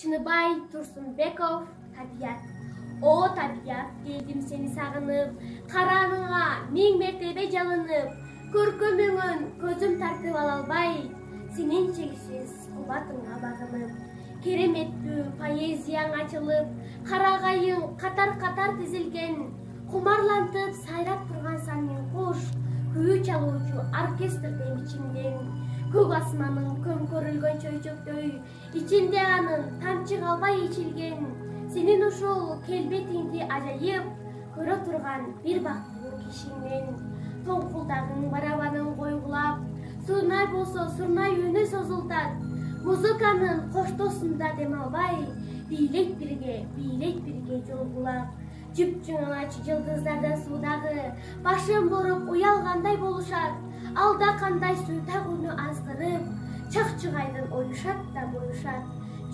Чыныбай Турсунбеков, табият. О табият, келдим сени сагынып, караныңа миң мертебе жалынып, көркөмүңөн көзүм тартып ала албай, сенин чексиз кубатыңа багынып. Кереметтүү поэзияң ачылып, карагайың катар-катар тизилген, кумарлантып сайрап турган санын куш, күү чалуучу оркестрден бичиңден, көк асманын көмкөрүлгөн чөйчөктөй, ичинде анын тамчы калбай ичилген, сенин ушул келбетиңди ажайып көрө турган бир бактылуу кишиңмен, тоңкулдагың барабанын койгулап, сурнай болсо сурнай үнү созултат, музыканын коштоосунда дем албай, бийлейт бирге жолгулап. Жүп-жыңалач жылдыздардан суудагы, башын буруп уялгандай болушат, алда кандай сүйта күнү азгырып, чак-чыгайдын оюшат да боюшат.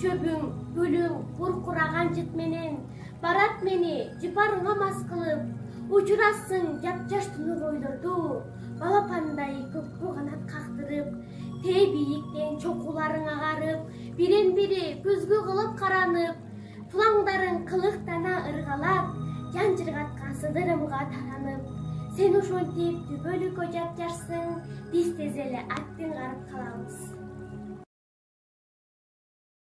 Чөбүң, гүлүң, куркураган жыт менен, барат мени жыпарыңа мас кылып, учурасың жапжаш түнүк ойлорду, балапандай көккө канат кактырып, тээ бийиктен чокуларың агарып, бирин-бири көзгө кылып каранып, тулаңдарың кылыктана ыргалап, жан жыргаткан сыдырымга таранып, сен ошентип түбөлүккө жапжашсың, биз тез эле аттың карып калабыз.